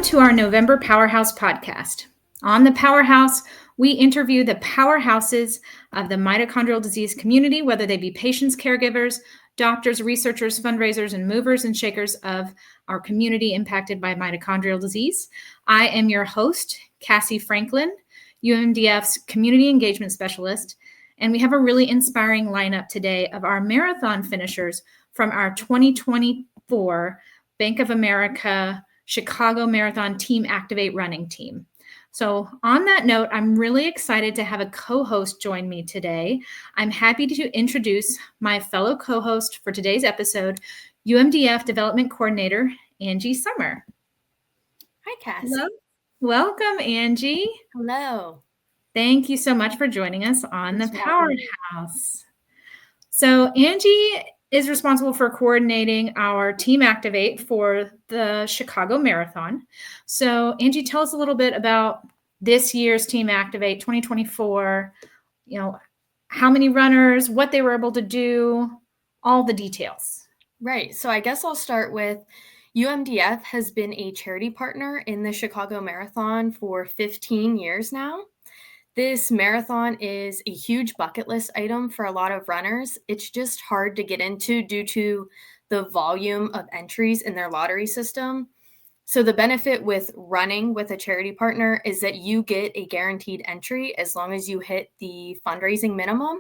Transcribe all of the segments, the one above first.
to our November Powerhouse podcast. On the Powerhouse, we interview the powerhouses of the mitochondrial disease community, whether they be patients, caregivers, doctors, researchers, fundraisers, and movers and shakers of our community impacted by mitochondrial disease. I am your host, Cassie Franklin, UMDF's Community Engagement Specialist, and we have a really inspiring lineup today of our marathon finishers from our 2024 Bank of America Chicago Marathon Team Activate running team. So on that note, I'm really excited to have a co-host join me today. I'm happy to introduce my fellow co-host for today's episode, UMDF Development Coordinator, Angie Summer. Hi, Cassie. Hello. Welcome, Angie. Hello. Thank you so much for joining us on the Powerhouse. So Angie is responsible for coordinating our Team Activate for the Chicago Marathon. So Angie, tell us a little bit about this year's Team Activate 2024, how many runners, what they were able to do, all the details. Right. So I guess I'll start with UMDF has been a charity partner in the Chicago Marathon for 15 years now. This marathon is a huge bucket list item for a lot of runners. It's just hard to get into due to the volume of entries in their lottery system. So the benefit with running with a charity partner is that you get a guaranteed entry as long as you hit the fundraising minimum.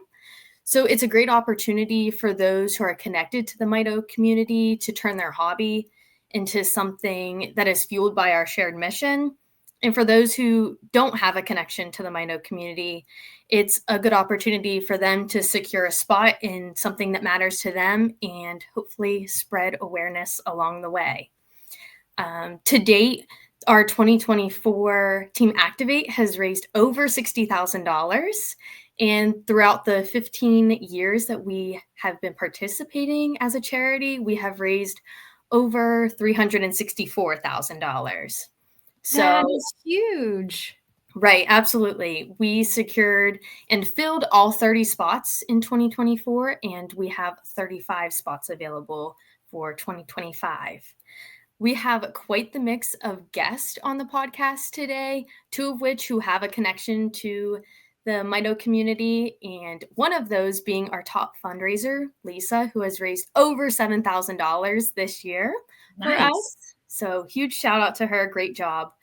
So it's a great opportunity for those who are connected to the mito community to turn their hobby into something that is fueled by our shared mission. And for those who don't have a connection to the mito community, it's a good opportunity for them to secure a spot in something that matters to them and hopefully spread awareness along the way. To date, our 2024 Team Activate has raised over $60,000. And throughout the 15 years that we have been participating as a charity, we have raised over $364,000. So that is huge. Right, absolutely. We secured and filled all 30 spots in 2024, and we have 35 spots available for 2025. We have quite the mix of guests on the podcast today, two of which who have a connection to the mito community, and one of those being our top fundraiser, Lisa, who has raised over $7,000 this year for us. So huge shout out to her. Great job.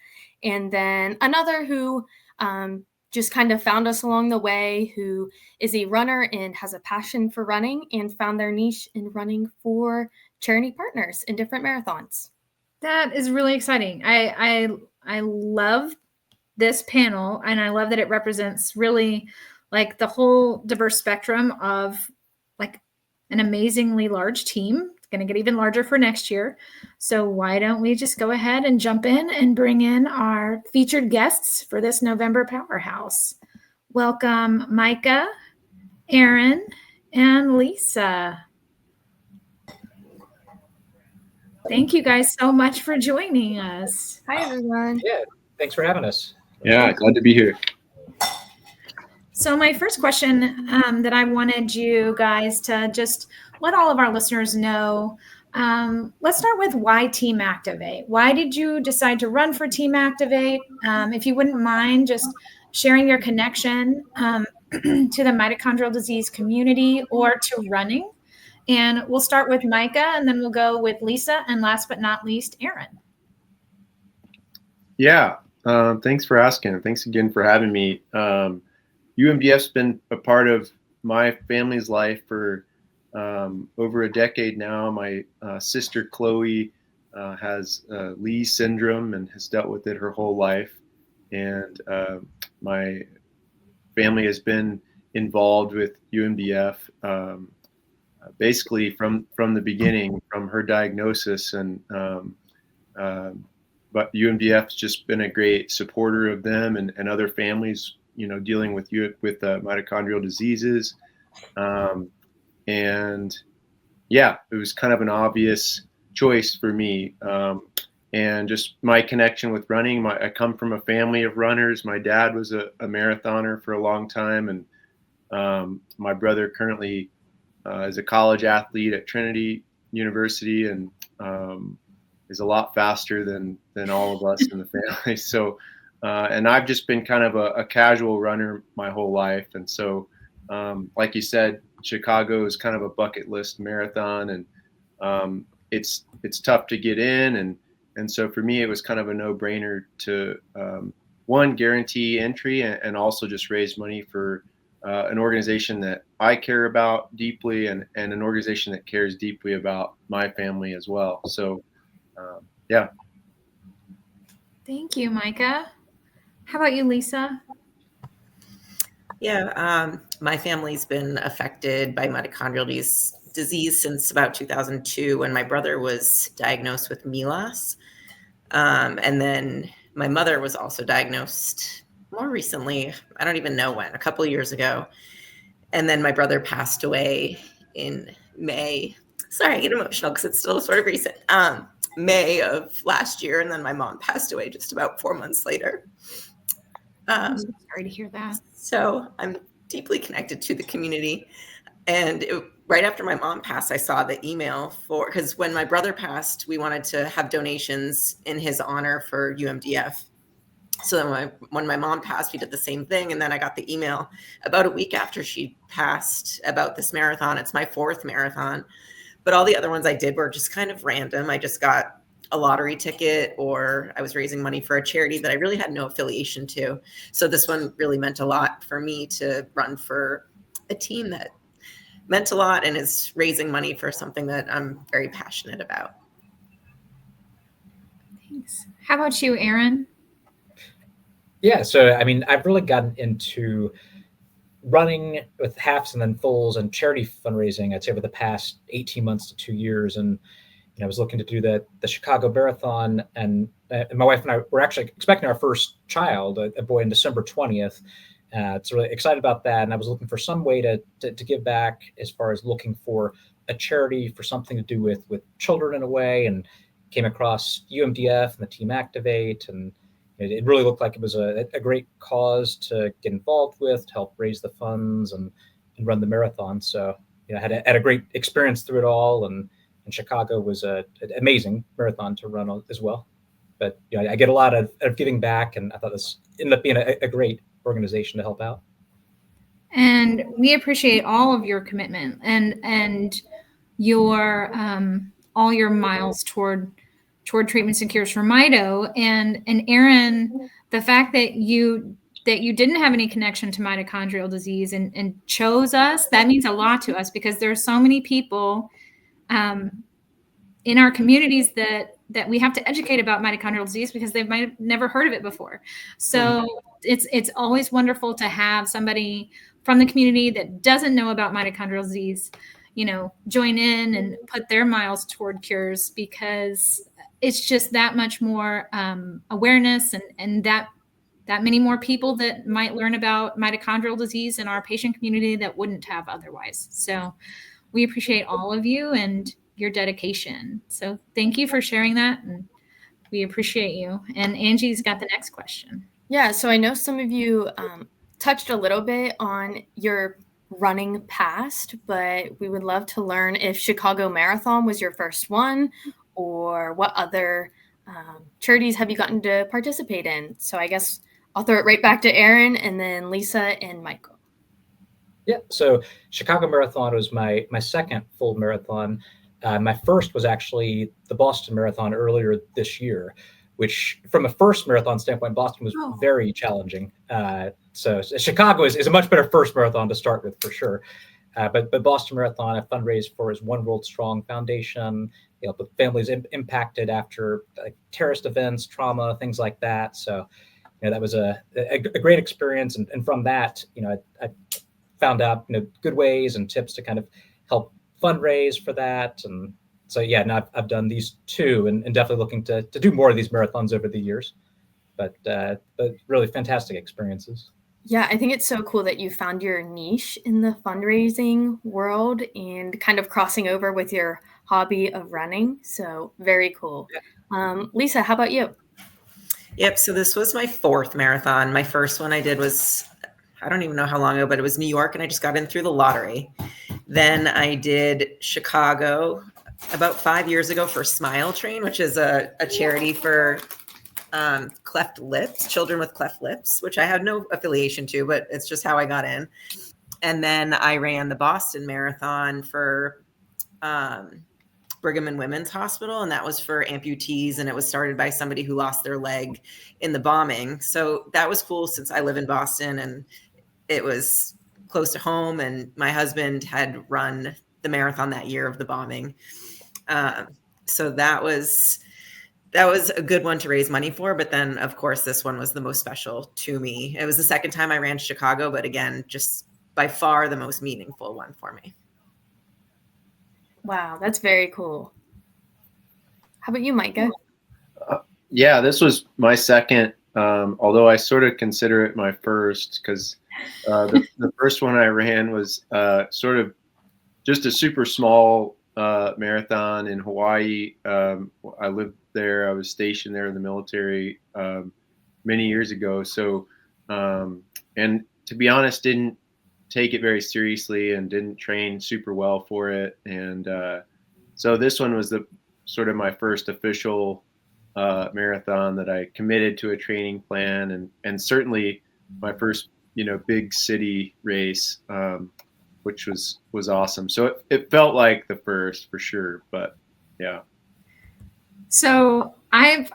And then another who just kind of found us along the way, who is a runner and has a passion for running and found their niche in running for charity partners in different marathons. That is really exciting. I love this panel, and I love that it represents really like the whole diverse spectrum of like an amazingly large team. It's going to get even larger for next year. So why don't we just go ahead and jump in and bring in our featured guests for this November Powerhouse. Welcome, Micah, Aaron, and Lisa. Thank you guys so much for joining us. Hi, everyone. Yeah, thanks for having us. Yeah, glad to be here. So my first question that I wanted you guys to just let all of our listeners know, let's start with why Team Activate. Why did you decide to run for Team Activate? If you wouldn't mind just sharing your connection to the mitochondrial disease community or to running. And we'll start with Micah, and then we'll go with Lisa, and last but not least, Aaron. Yeah, thanks for asking. Thanks again for having me. UMDF's been a part of my family's life for over a decade now. My sister Chloe has Lee's syndrome and has dealt with it her whole life. And my family has been involved with UMDF basically from the beginning, from her diagnosis, and but UMDF's just been a great supporter of them and other families, dealing with mitochondrial diseases, and yeah, it was kind of an obvious choice for me, and just my connection with running. I come from a family of runners. My dad was a marathoner for a long time, and my brother currently is a college athlete at Trinity University, and is a lot faster than than all of us in the family. So, and I've just been kind of a casual runner my whole life. And so, like you said, Chicago is kind of a bucket list marathon, and it's tough to get in, and so for me, it was kind of a no-brainer to one, guarantee entry, and also just raise money for an organization that I care about deeply, and an organization that cares deeply about my family as well. So, yeah. Thank you, Micah. How about you, Lisa? Yeah, my family's been affected by mitochondrial disease since about 2002 when my brother was diagnosed with MELAS. And then my mother was also diagnosed more recently. I don't even know when, a couple of years ago. And then my brother passed away in May. Sorry, I get emotional because it's still sort of recent. May of last year. And then my mom passed away just about 4 months later. I'm so sorry to hear that. So I'm deeply connected to the community. And right after my mom passed, I saw the email because when my brother passed, we wanted to have donations in his honor for UMDF. So then when my mom passed, we did the same thing. And then I got the email about a week after she passed about this marathon. It's my 4th marathon, but all the other ones I did were just kind of random. I just got a lottery ticket, or I was raising money for a charity that I really had no affiliation to. So this one really meant a lot for me to run for a team that meant a lot and is raising money for something that I'm very passionate about. Thanks. How about you, Aaron? Yeah, so I mean, I've really gotten into running with halves and then fulls and charity fundraising, I'd say, over the past 18 months to 2 years. And I was looking to do the Chicago Marathon, and my wife and I were actually expecting our first child, a boy, on December 20th. So really excited about that. And I was looking for some way to give back, as far as looking for a charity for something to do with children in a way, and came across UMDF and the Team Activate, and it really looked like it was a great cause to get involved with, to help raise the funds and run the marathon. So I had a great experience through it all, and Chicago was an amazing marathon to run as well. But I get a lot of giving back, and I thought this ended up being a great organization to help out. And we appreciate all of your commitment and your all your miles toward treatments and cures for mito. And Aaron, the fact that you didn't have any connection to mitochondrial disease and chose us, that means a lot to us, because there are so many people in our communities that we have to educate about mitochondrial disease because they might have never heard of it before. So it's always wonderful to have somebody from the community that doesn't know about mitochondrial disease, join in and put their miles toward cures, because it's just that much more awareness and that many more people that might learn about mitochondrial disease in our patient community that wouldn't have otherwise. So we appreciate all of you and your dedication. So thank you for sharing that, and we appreciate you. And Angie's got the next question. Yeah, so I know some of you touched a little bit on your running past, but we would love to learn if Chicago Marathon was your first one, or what other charities have you gotten to participate in. So I guess I'll throw it right back to Aaron, and then Lisa and Michael. Yeah, so Chicago Marathon was my second full marathon. My first was actually the Boston Marathon earlier this year, which, from a first marathon standpoint, Boston was very challenging. So Chicago is a much better first marathon to start with, for sure. But Boston Marathon, I fundraised for his One World Strong Foundation, with families impacted after terrorist events, trauma, things like that. So that was a great experience. And from that, I found out good ways and tips to kind of help fundraise for that. And so now I've done these two, and definitely looking to do more of these marathons over the years. But really fantastic experiences. Yeah, I think it's so cool that you found your niche in the fundraising world and kind of crossing over with your hobby of running. So very cool. Yeah. Lisa, how about you? Yep. So this was my 4th marathon. My first one I did was, I don't even know how long ago, but it was New York, and I just got in through the lottery. Then I did Chicago about 5 years ago for Smile Train, which is a charity for cleft lips, children with cleft lips, which I had no affiliation to, but it's just how I got in. And then I ran the Boston Marathon for Brigham and Women's Hospital, and that was for amputees, and it was started by somebody who lost their leg in the bombing. So that was cool since I live in Boston and it was close to home, and my husband had run the marathon that year of the bombing. So that was a good one to raise money for. But then, of course, this one was the most special to me. It was the second time I ran Chicago, but again, just by far the most meaningful one for me. Wow, that's very cool. How about you, Micah? Yeah, this was my second, although I sort of consider it my first, because the first one I ran was sort of just a super small marathon in Hawaii. I lived there. I was stationed there in the military many years ago. So, and to be honest, didn't take it very seriously and didn't train super well for it. And so this one was the sort of my first official marathon that I committed to a training plan, and certainly my first, big city race, which was awesome. So it felt like the first for sure, but yeah. So I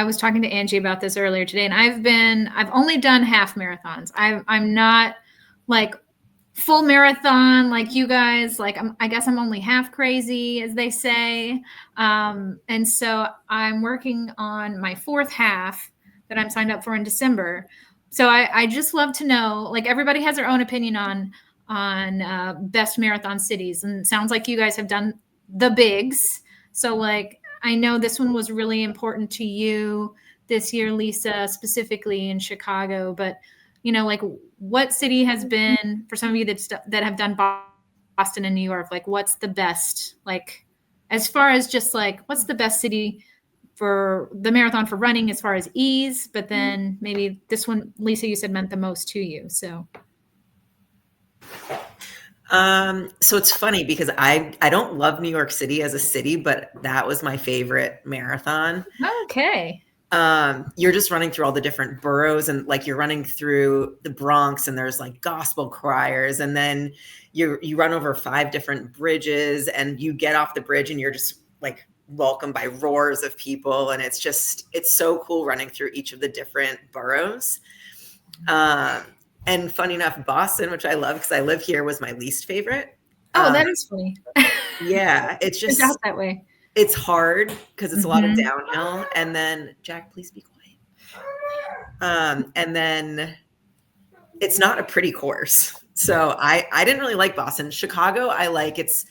was talking to Angie about this earlier today, and I've only done half marathons. I'm not like full marathon like you guys. Like I guess I'm only half crazy, as they say. And so I'm working on my fourth half that I'm signed up for in December. So I just love to know, like, everybody has their own opinion on best marathon cities, and it sounds like you guys have done the bigs. So like, I know this one was really important to you this year, Lisa, specifically in Chicago, but like, what city has been, for some of you that have done Boston and New York, like, what's the best, like, as far as just like, what's the best city for the marathon for running as far as ease, but then maybe this one, Lisa, you said meant the most to you. So it's funny because I don't love New York City as a city, but that was my favorite marathon. Okay. You're just running through all the different boroughs, and like you're running through the Bronx, and there's like gospel choirs, and then you run over 5 different bridges, and you get off the bridge and you're just like welcomed by roars of people. And it's so cool running through each of the different boroughs. And funny enough, Boston, which I love because I live here, was my least favorite. Oh, that is funny. Yeah, it's just out that way. It's hard because it's a lot of downhill. And then, Jack, please be quiet. And then it's not a pretty course. So I didn't really like Boston. Chicago, I like. It's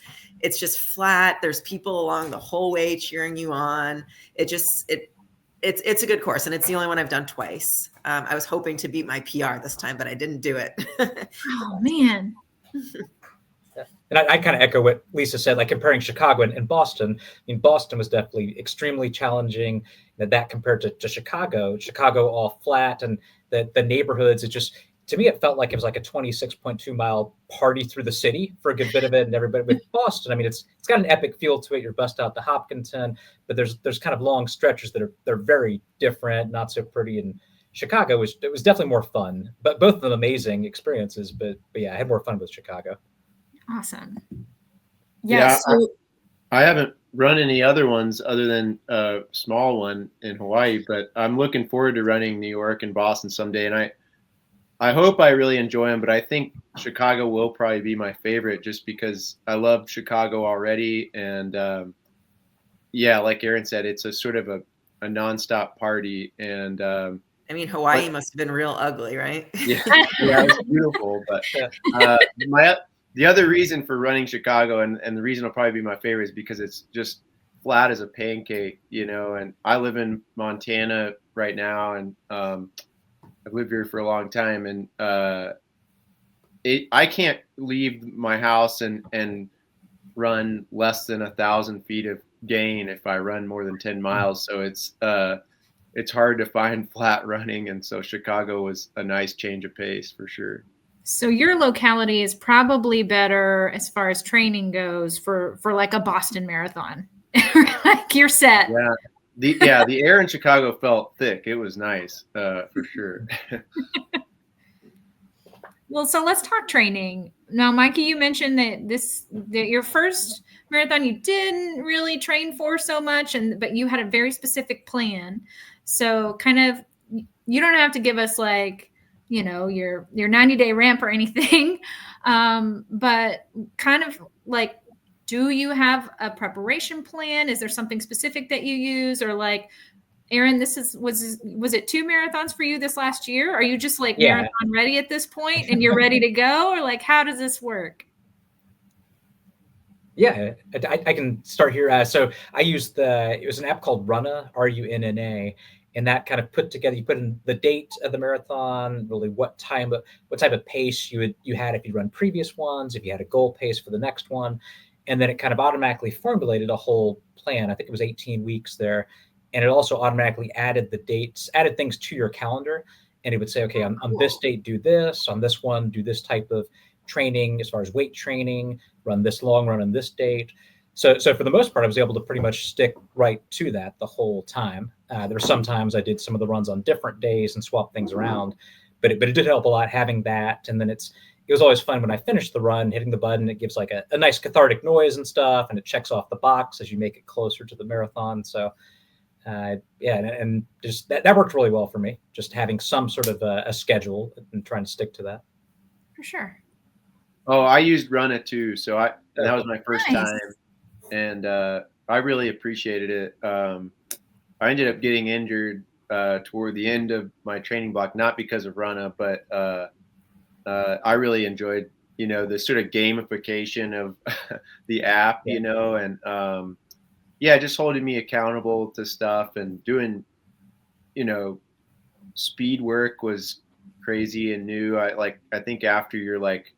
just flat. There's people along the whole way cheering you on. It's a good course, and it's the only one I've done twice. I was hoping to beat my PR this time, but I didn't do it. Oh man. And I kind of echo what Lisa said, like comparing Chicago and Boston. I mean, Boston was definitely extremely challenging. That compared to Chicago all flat, and the neighborhoods, it just, to me, it felt like it was like a 26.2 mile party through the city for a good bit of it. And everybody with Boston, I mean, it's got an epic feel to it. You're bust out to Hopkinton, but there's kind of long stretches they're very different, not so pretty. And Chicago it was definitely more fun, but both of them amazing experiences. But yeah, I had more fun with Chicago. Awesome. Yeah, so I haven't run any other ones other than a small one in Hawaii, but I'm looking forward to running New York and Boston someday. And I hope I really enjoy them, but I think Chicago will probably be my favorite just because I love Chicago already. And yeah, like Aaron said, it's a sort of a nonstop party. And I mean, Hawaii must have been real ugly, right? Yeah, it's beautiful. But the other reason for running Chicago, and the reason it'll probably be my favorite, is because it's just flat as a pancake, and I live in Montana right now, and I've lived here for a long time, and I can't leave my house and run less than 1,000 feet of gain if I run more than 10 miles. So it's hard to find flat running, and so Chicago was a nice change of pace for sure. So your locality is probably better as far as training goes for like a Boston Marathon. Like you're set. the air in Chicago felt thick. It was nice, for sure. Well, so let's talk training. Now, Mikey, you mentioned that your first marathon you didn't really train for so much, but you had a very specific plan. So kind of, you don't have to give us like, you know, your 90-day ramp or anything, but kind of like, do you have a preparation plan? Is there something specific that you use, or like, Aaron, was it 2 marathons for you this last year? Are you just like marathon ready at this point and you're ready to go? Or like, how does this work? Yeah, I can start here. So I used it was an app called Runna, RUNNA, and that kind of put together, you put in the date of the marathon, really what type of pace you had if you run previous ones, if you had a goal pace for the next one. And then it kind of automatically formulated a whole plan. I think it was 18 weeks there. And it also automatically added the dates, added things to your calendar. And it would say, okay, on this date, do this, on this one, do this type of training as far as weight training, run this long run on this date. So for the most part, I was able to pretty much stick right to that the whole time. There were some times I did some of the runs on different days and swap things around, but it did help a lot having that. And then it was always fun when I finished the run, hitting the button, it gives like a nice cathartic noise and stuff, and it checks off the box as you make it closer to the marathon. So and just that worked really well for me, just having some sort of a schedule and trying to stick to that. For sure. Oh, I used Runna too. So that was my first time, and I really appreciated it. I ended up getting injured toward the end of my training block, not because of Runna, but I really enjoyed, the sort of gamification of the app, and just holding me accountable to stuff and doing, speed work was crazy and new. I think after you're like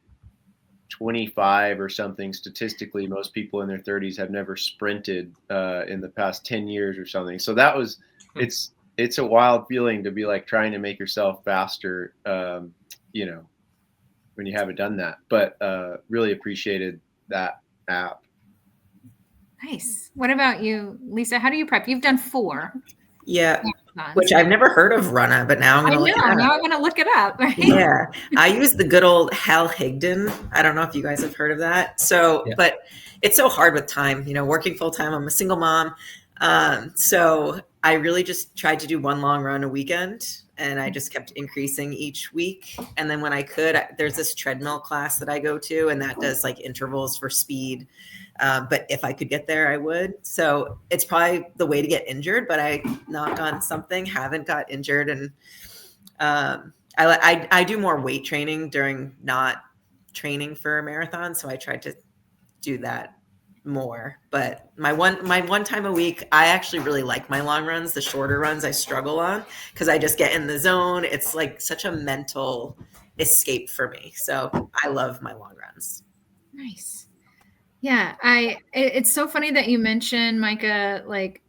25 or something, statistically, most people in their 30s have never sprinted in the past 10 years or something. So that was, it's a wild feeling to be like trying to make yourself faster, when you haven't done that, but really appreciated that app. Nice. What about you, Lisa? How do you prep? You've done 4. Yeah, which I've never heard of Runna, but now I'm going to look it up. Now I'm going to look it up. Right? Yeah, I use the good old Hal Higdon. I don't know if you guys have heard of that. So, but it's so hard with time, working full time. I'm a single mom. So I really just tried to do one long run a weekend, and I just kept increasing each week. And then when I could, there's this treadmill class that I go to, and that does like intervals for speed. But if I could get there, I would. So it's probably the way to get injured, but I knock on something, haven't got injured. And I do more weight training during not training for a marathon. So I tried to do that more. But my one time a week, I actually really like my long runs. The shorter runs I struggle on because I just get in the zone. It's like such a mental escape for me. So I love my long runs. Nice. Yeah, it's so funny that you mentioned, Micah, like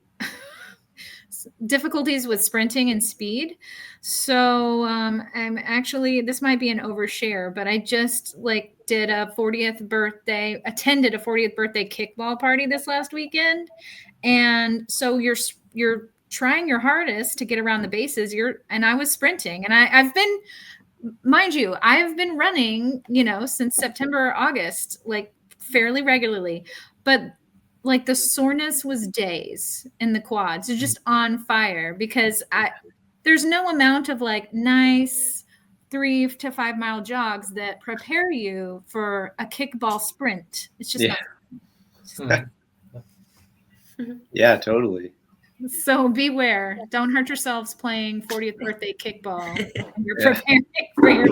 difficulties with sprinting and speed. So I'm actually, this might be an overshare, but I just attended a 40th birthday kickball party this last weekend. And so you're trying your hardest to get around the bases. And I was sprinting, and I've been, mind you, I've been running, since September, August, fairly regularly, but the soreness was days in the quads. It's just on fire because there's no amount of nice 3 to 5 mile jogs that prepare you for a kickball sprint. It's just not. Yeah, totally. So beware, don't hurt yourselves playing 40th birthday kickball. You're preparing for your.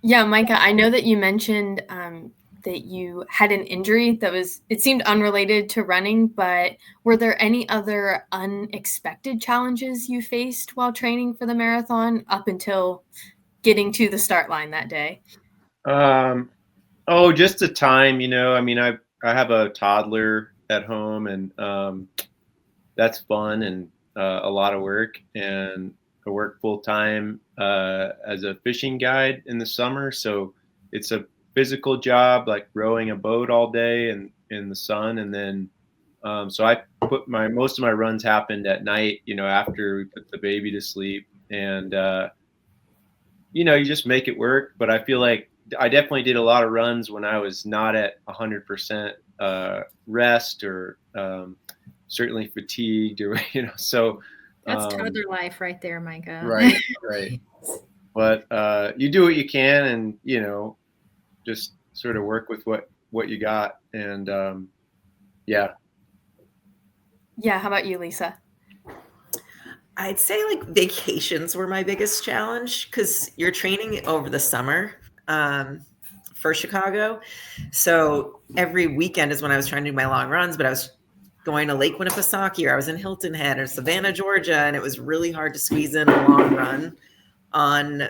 Yeah, Micah, I know that you mentioned that you had an injury it seemed unrelated to running, but were there any other unexpected challenges you faced while training for the marathon up until getting to the start line that day? Just the time, I have a toddler at home, and that's fun and a lot of work, and I work full time as a fishing guide in the summer. So it's a physical job, like rowing a boat all day and in the sun. And then, so I most of my runs happened at night, after we put the baby to sleep, and you just make it work. But I feel like I definitely did a lot of runs when I was not at 100% rest, or certainly fatigued, or so That's toddler life right there, Micah. right. But you do what you can, and just sort of work with what you got, and yeah. How about you, Lisa? I'd say like vacations were my biggest challenge, because you're training over the summer for Chicago. So every weekend is when I was trying to do my long runs, but I was going to Lake Winnipesaukee, or I was in Hilton Head or Savannah, Georgia, and it was really hard to squeeze in a long run on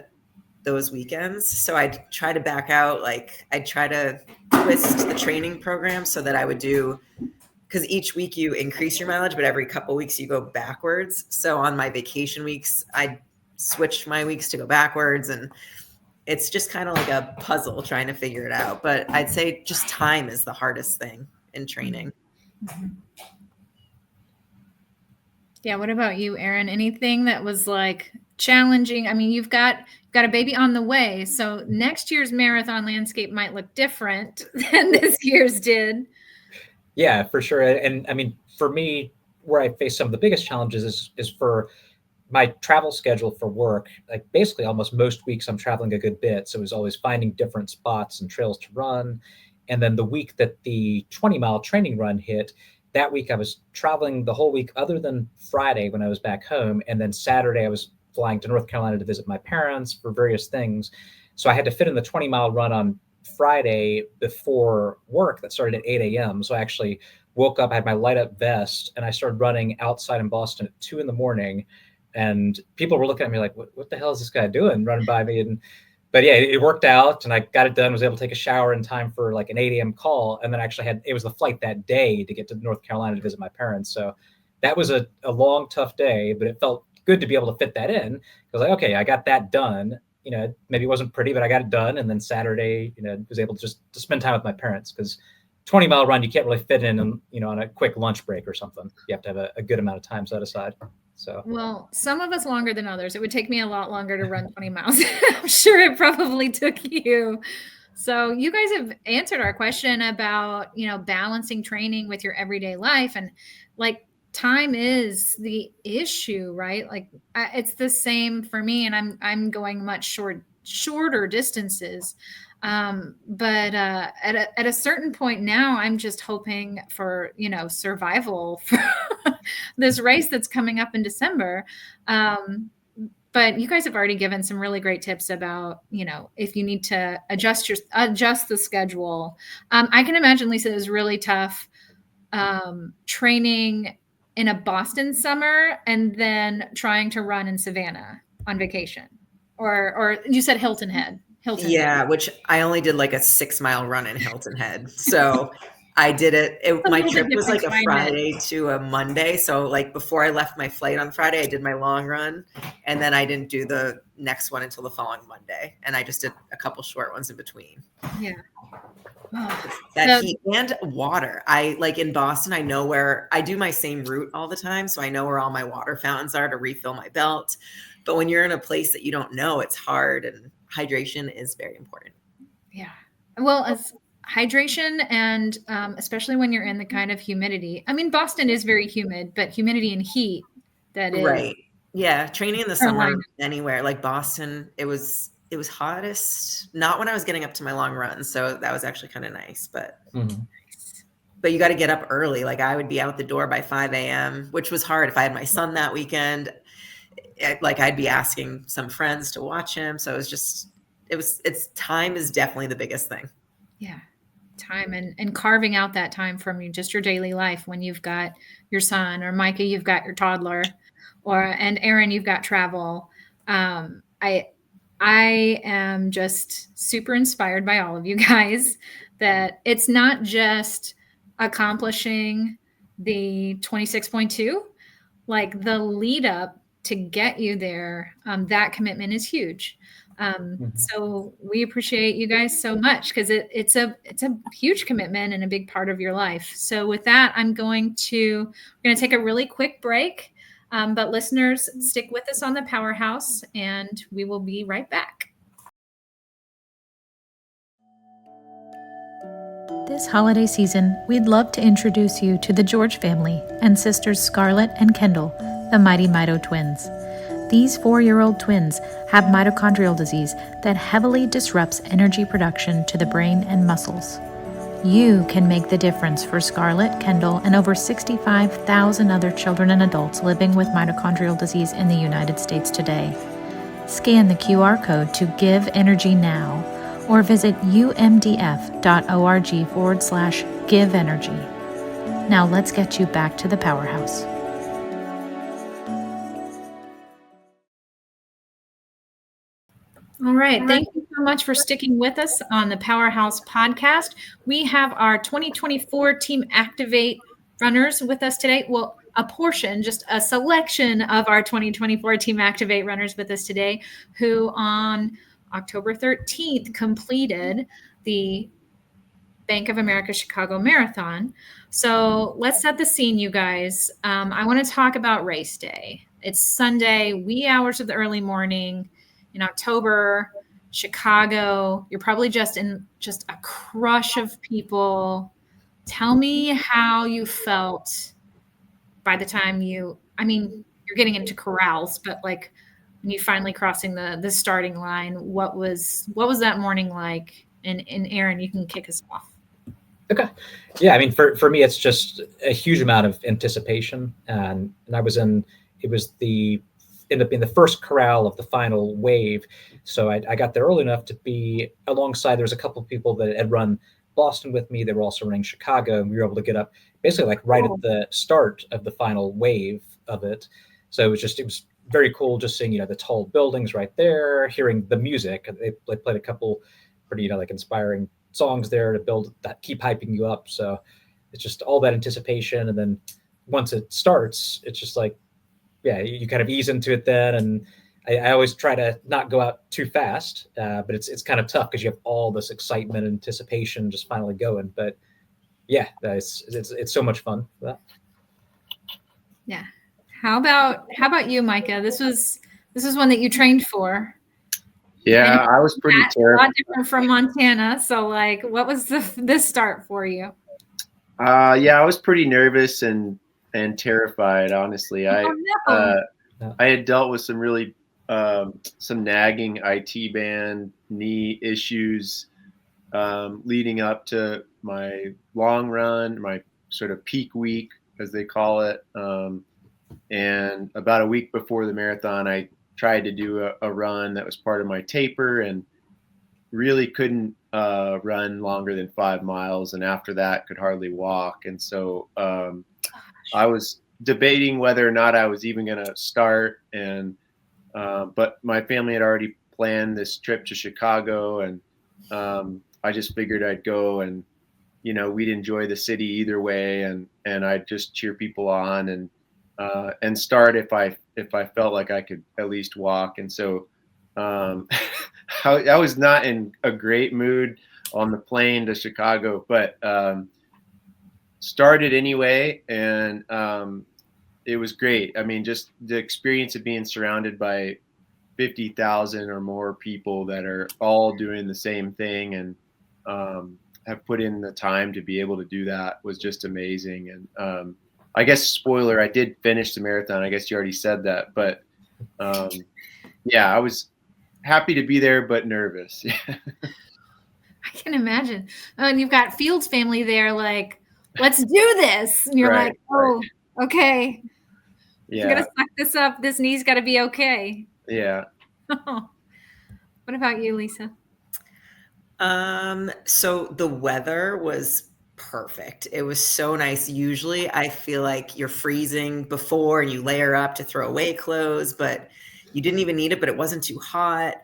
those weekends. So I'd try to back out. Like, I'd try to twist the training program so that I would do, because each week you increase your mileage, but every couple weeks you go backwards. So on my vacation weeks, I switched my weeks to go backwards, and it's just kind of like a puzzle trying to figure it out. But I'd say just time is the hardest thing in training. Mm-hmm. Yeah. What about you, Erin? Anything that was like challenging? I mean, you've got a baby on the way, so next year's marathon landscape might look different than this year's did. Yeah, for sure. And I mean, for me, where I face some of the biggest challenges is for my travel schedule for work. Like, basically almost most weeks I'm traveling a good bit. So it was always finding different spots and trails to run. And then the week that the 20-mile training run hit, that week I was traveling the whole week other than Friday when I was back home. And then Saturday I was flying to North Carolina to visit my parents for various things. So I had to fit in the 20-mile run on Friday before work that started at 8 a.m. So I actually woke up, I had my light up vest, and I started running outside in Boston at 2 a.m. And people were looking at me like, what the hell is this guy doing running by me? But yeah, it worked out, and I got it done, was able to take a shower in time for like an 8 a.m. call. And then actually it was the flight that day to get to North Carolina to visit my parents. So that was a long, tough day, but it felt good to be able to fit that in. Because like, okay, I got that done. Maybe it wasn't pretty, but I got it done. And then Saturday, was able to spend time with my parents, because 20-mile run, you can't really fit in, on a quick lunch break or something. You have to have a good amount of time set aside. So, well, some of us longer than others. It would take me a lot longer to run 20 miles. I'm sure it probably took you. So you guys have answered our question about, balancing training with your everyday life, and like, time is the issue, right? Like, it's the same for me, and I'm going much shorter distances. But at a certain point now, I'm just hoping for, survival for this race that's coming up in December. But you guys have already given some really great tips about, if you need to adjust the schedule. I can imagine, Lisa, it was really tough training in a Boston summer and then trying to run in Savannah on vacation, or you said Hilton Head. Yeah, which I only did like a 6-mile run in Hilton Head. So I did it. My trip was like a Friday to a Monday. So like before I left my flight on Friday, I did my long run, and then I didn't do the next one until the following Monday. And I just did a couple short ones in between. Yeah. Heat and water. I like in Boston, I know where I do my same route all the time. So I know where all my water fountains are to refill my belt. But when you're in a place that you don't know, it's hard, and hydration is very important. Yeah. Well, as hydration, and especially when you're in the kind of humidity. I mean, Boston is very humid, but humidity and heat, that is. Right. Yeah. Training in the summer anywhere like Boston, it was hottest, not when I was getting up to my long run. So that was actually kind of nice, but but you got to get up early. Like, I would be out the door by 5 a.m., which was hard. If I had my son that weekend, I'd be asking some friends to watch him. So it's time is definitely the biggest thing. Yeah. Time and carving out that time from your daily life, when you've got your son, or Micah, you've got your toddler, and Erin, you've got travel. I am just super inspired by all of you guys, that it's not just accomplishing the 26.2, like the lead up to get you there. That commitment is huge, So we appreciate you guys so much because it's a huge commitment and a big part of your life. So with that, we're going to take a really quick break. But listeners, stick with us on the Powerhouse, and we will be right back. This holiday season, we'd love to introduce you to the George family and sisters Scarlett and Kendall, the Mighty Mito twins. These 4-year-old twins have mitochondrial disease that heavily disrupts energy production to the brain and muscles. You can make the difference for Scarlett, Kendall, and over 65,000 other children and adults living with mitochondrial disease in the United States today. Scan the QR code to Give Energy Now or visit umdf.org/give energy. Now let's get you back to the Powerhouse. All right. Thank you so much for sticking with us on the Powerhouse podcast. We have our 2024 Team Activate runners with us today. Well, a portion, just a selection of our 2024 Team Activate runners with us today, who on October 13th completed the Bank of America Chicago Marathon. So let's set the scene, you guys. I want to talk about race day. It's Sunday, wee hours of the early morning in October, Chicago. You're probably just in a crush of people. Tell me how you felt by the time you're getting into corrals, but like when you finally crossing the starting line, what was that morning like? And Aaron, you can kick us off. Okay. Yeah. I mean, for me, it's just a huge amount of anticipation. And I was ended up being the first corral of the final wave. So I got there early enough to be alongside. There's a couple of people that had run Boston with me. They were also running Chicago, and we were able to get up basically like right at the start of the final wave of it. So it was very cool just seeing, the tall buildings right there, hearing the music. They played a couple pretty, like inspiring songs there to build that, keep hyping you up. So it's just all that anticipation. And then once it starts, it's just like, yeah, you kind of ease into it then. And I always try to not go out too fast, but it's kind of tough because you have all this excitement and anticipation just finally going. But yeah, it's so much fun for that. Yeah. How about you, Micah? This was one that you trained for. Yeah, I was pretty terrified. A lot different from Montana. So like, what was this start for you? Yeah, I was pretty nervous and terrified, honestly. I had dealt with some really some nagging IT band knee issues leading up to my long run, my sort of peak week, as they call it. And about a week before the marathon, I tried to do a run that was part of my taper and really couldn't run longer than 5 miles. And after that, could hardly walk. And so I was debating whether or not I was even going to start. And but my family had already planned this trip to Chicago, and I just figured I'd go, and we'd enjoy the city either way, and I'd just cheer people on and start if I felt like I could at least walk. And so I was not in a great mood on the plane to Chicago, but started anyway, and it was great. I mean, just the experience of being surrounded by 50,000 or more people that are all doing the same thing and have put in the time to be able to do that was just amazing. And I guess, spoiler, I did finish the marathon. I guess you already said that, but yeah, I was happy to be there, but nervous. I can imagine. And you've got Fields family there, like, let's do this. And you're Right, like, oh, okay. Yeah. I'm going to suck this up. This knee's got to be okay. Yeah. What about you, Lisa? So the weather was perfect. It was so nice. Usually I feel like you're freezing before and you layer up to throw away clothes, but you didn't even need it, but it wasn't too hot.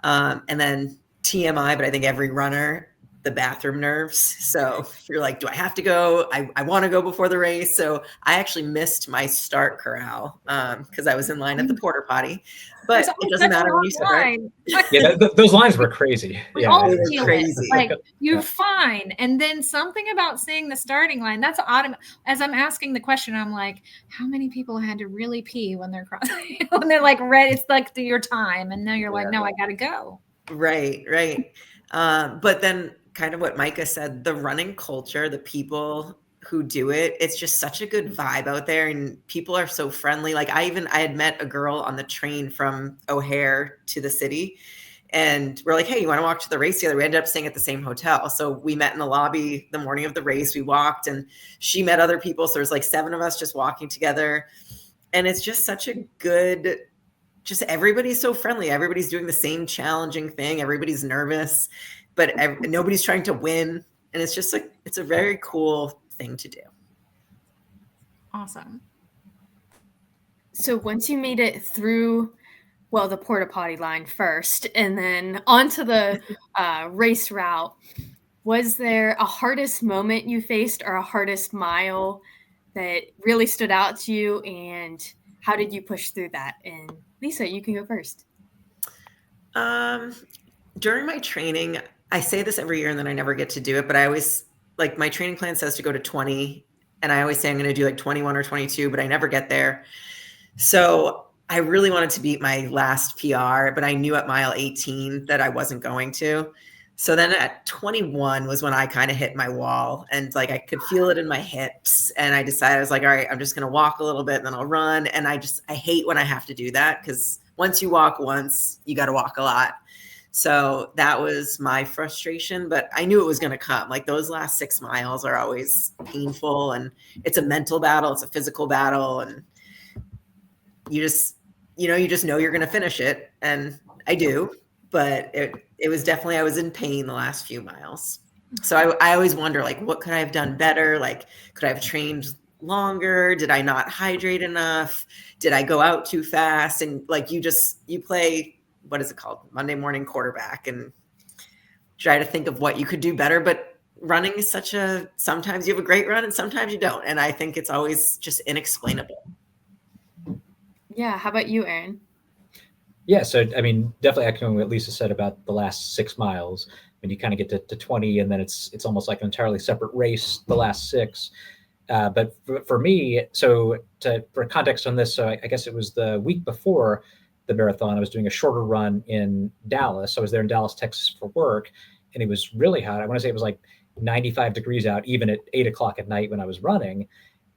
And then TMI, but I think every runner, the bathroom nerves. So you're like, do I have to go? I want to go before the race. So I actually missed my start corral because I was in line at the porta potty. but it doesn't matter when you start. Yeah, those lines were crazy. We Yeah, all it was feel crazy. it. Like, you're fine. And then something about saying the starting line, that's automatic. As I'm asking the question, I'm like, how many people had to really pee when they're crossing? When they're like ready, it's like your time. And now you're like, no, I got to go. Right. But then kind of what Micah said, the running culture, the people who do it, it's just such a good vibe out there, and people are so friendly. Like I had met a girl on the train from O'Hare to the city, and we're like, hey, you want to walk to the race together? We ended up staying at the same hotel. So we met in the lobby the morning of the race. We walked, and she met other people. So there's like 7 of us just walking together. And it's just such a good, just everybody's so friendly. Everybody's doing the same challenging thing. Everybody's nervous, but nobody's trying to win. And it's just like, it's a very cool thing to do. Awesome. So once you made it through, well, the porta potty line first, and then onto the race route, was there a hardest moment you faced or a hardest mile that really stood out to you, and how did you push through that? And Lisa, you can go first. During my training, I say this every year and then I never get to do it, but I always, like, my training plan says to go to 20, and I always say I'm going to do like 21 or 22, but I never get there. So I really wanted to beat my last PR, but I knew at mile 18 that I wasn't going to. So then at 21 was when I kind of hit my wall, and like I could feel it in my hips, and I decided, I was like, all right, I'm just going to walk a little bit and then I'll run. And I hate when I have to do that, because once you walk once, you got to walk a lot. So that was my frustration, but I knew it was going to come. Like those last 6 miles are always painful, and it's a mental battle. It's a physical battle. And you just know you're going to finish it. And I do, but it was definitely, I was in pain the last few miles. So I always wonder, like, what could I have done better? Like, could I have trained longer? Did I not hydrate enough? Did I go out too fast? And like, you play, what is it called? Monday morning quarterback, and try to think of what you could do better. But running is sometimes you have a great run and sometimes you don't. And I think it's always just inexplainable. Yeah. How about you, Aaron? Yeah. So, I mean, definitely echoing what Lisa said about the last 6 miles. When you kind of get to 20, and then it's almost like an entirely separate race, the last 6. But for me, for context on this, so I guess it was the week before the marathon, I was doing a shorter run in Dallas. I was there in Dallas, Texas for work, and it was really hot. I want to say it was like 95 degrees out, even at 8 o'clock at night when I was running.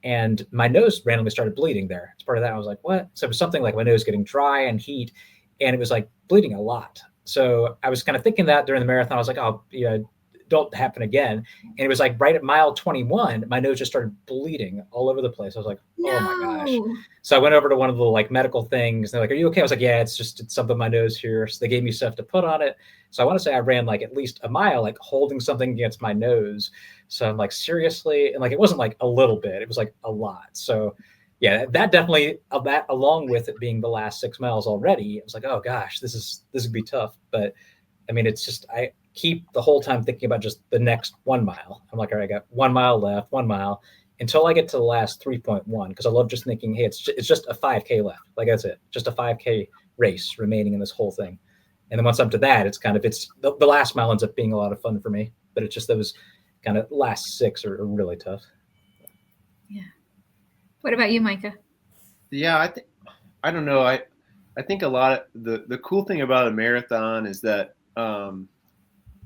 And my nose randomly started bleeding there. As part of that, I was like, what? So it was something like my nose getting dry and heat, and it was like bleeding a lot. So I was kind of thinking that during the marathon, I was like, oh, yeah, don't happen again. And it was like right at mile 21, my nose just started bleeding all over the place. I was like, oh my gosh. So I went over to one of the like medical things. And they're like, are you okay? I was like, yeah, it's something in my nose here. So they gave me stuff to put on it. So I want to say I ran like at least a mile, like holding something against my nose. So I'm like, seriously? And like, it wasn't like a little bit, it was like a lot. So yeah, that definitely, that along with it being the last 6 miles already, I was like, oh gosh, this would be tough. But I mean, it's just, I keep the whole time thinking about just the next 1 mile. I'm like, all right, I got 1 mile left, 1 mile, until I get to the last 3.1, because I love just thinking, hey, it's just a 5K left. Like that's it, just a 5K race remaining in this whole thing. And then once up to that, it's the last mile ends up being a lot of fun for me. But it's just those kind of last 6 are really tough. Yeah. What about you, Micah? Yeah, I don't know. I think a lot of the cool thing about a marathon is that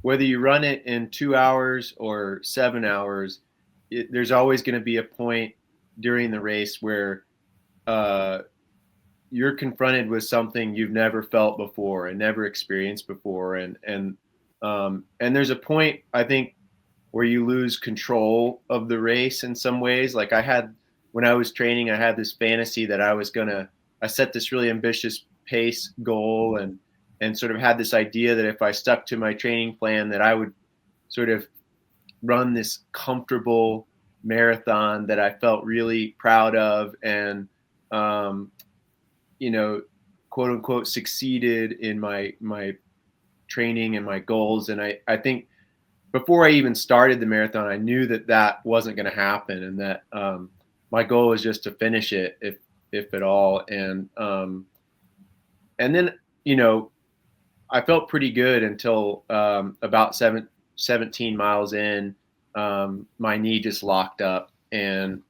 whether you run it in 2 hours or 7 hours, there's always going to be a point during the race where you're confronted with something you've never felt before and never experienced before, and there's a point, I think, where you lose control of the race in some ways. Like when I was training, I had this fantasy that I set this really ambitious pace goal, and sort of had this idea that if I stuck to my training plan, that I would sort of run this comfortable marathon that I felt really proud of, and quote unquote succeeded in my training and my goals. And I think before I even started the marathon, I knew that wasn't going to happen, and that my goal was just to finish it, if at all. And And then, I felt pretty good until about 17 miles in. My knee just locked up, and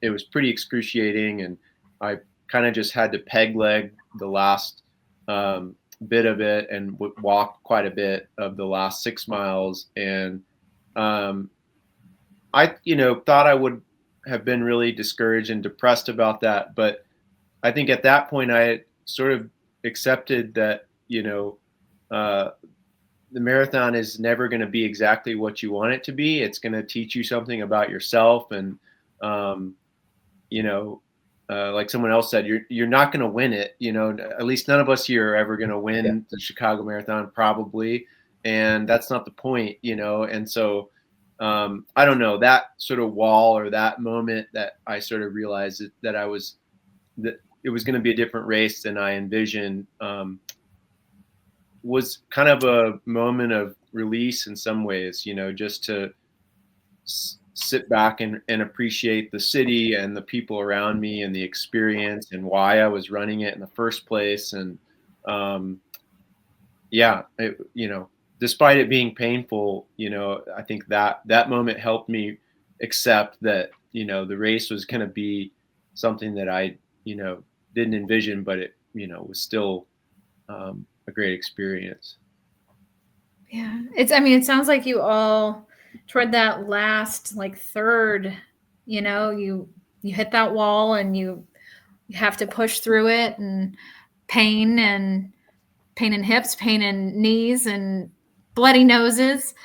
it was pretty excruciating. And I kind of just had to peg leg the last bit of it and walk quite a bit of the last 6 miles. And I, thought I would have been really discouraged and depressed about that. But I think at that point I had sort of accepted that, the marathon is never going to be exactly what you want it to be. It's going to teach you something about yourself. And, like someone else said, you're not going to win it. At least none of us here are ever going to win the Chicago Marathon, probably. And that's not the point, And so I don't know, that sort of wall or that moment that I sort of realized that it was going to be a different race than I envisioned, was kind of a moment of release in some ways, just to sit back and appreciate the city and the people around me and the experience and why I was running it in the first place. And despite it being painful, I think that moment helped me accept that, the race was going to be something that I, didn't envision, but it, was still a great experience. Yeah. It sounds like you all toward that last third, you hit that wall and you have to push through it, and pain in hips, pain in knees, and bloody noses.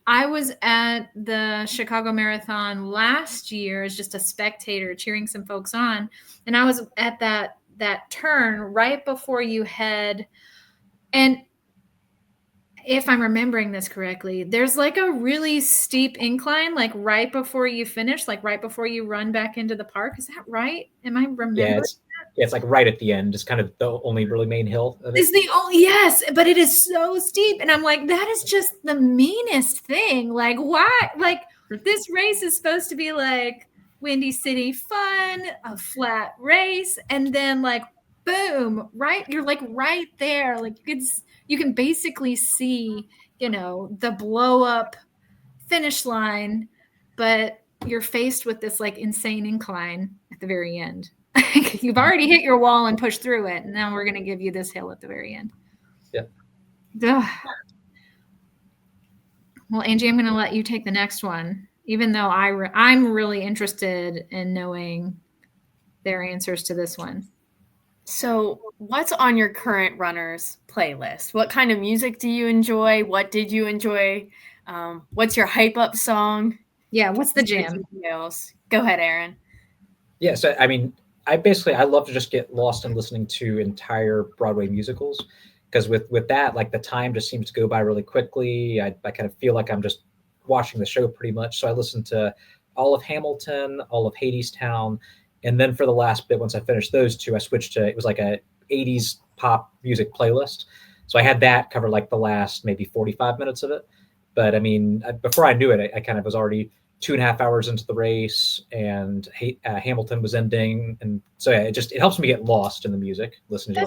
I was at the Chicago Marathon last year as just a spectator cheering some folks on. And I was at that turn right before you head. And if I'm remembering this correctly, there's a really steep incline, right before you finish, right before you run back into the park. Is that right? Am I remembering? Yeah, it's right at the end. It's kind of the only really main hill of it. It's the only, yes, but it is so steep. And I'm like, that is just the meanest thing. Why? This race is supposed to be Windy City fun, a flat race. And then boom, right? You're right there. You can basically see, the blow up finish line, but you're faced with this insane incline at the very end. You've already hit your wall and pushed through it, and now we're going to give you this hill at the very end. Yeah. Ugh. Well, Angie, I'm going to let you take the next one, even though I'm really interested in knowing their answers to this one. So what's on your current runners playlist? What kind of music do you enjoy? What did you enjoy? What's your hype up song? Yeah, what's the jam? Go ahead, Aaron. Yeah, so I love to just get lost in listening to entire Broadway musicals, because with that, the time just seems to go by really quickly. I kind of feel like I'm just watching the show pretty much. So I listened to all of Hamilton, all of Hadestown, and then for the last bit, once I finished those two, I switched to, it was a 80s pop music playlist. So I had that cover the last maybe 45 minutes of it. But before I knew it, I kind of was already 2.5 hours into the race, and Hamilton was ending, and so it helps me get lost in the music, listening to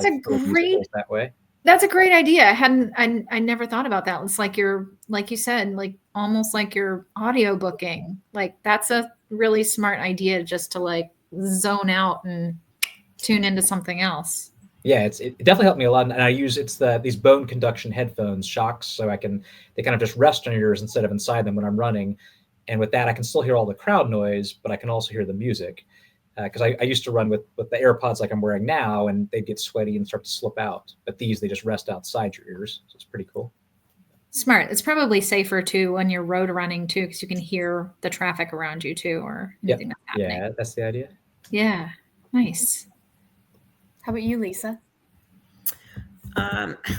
that way. That's a great idea. I never thought about that. It's you're, like you said, almost like you're audio booking. That's a really smart idea, just to zone out and tune into something else. Yeah, it definitely helped me a lot, and I use these bone conduction headphones, Shocks, so they kind of just rest on your ears instead of inside them when I'm running. And with that, I can still hear all the crowd noise, but I can also hear the music. Because I used to run with the AirPods like I'm wearing now, and they'd get sweaty and start to slip out. But they just rest outside your ears, so it's pretty cool. Smart. It's probably safer too when you're road running too, because you can hear the traffic around you too, or anything that's happening. Yeah, that's the idea. Yeah, nice. How about you, Lisa?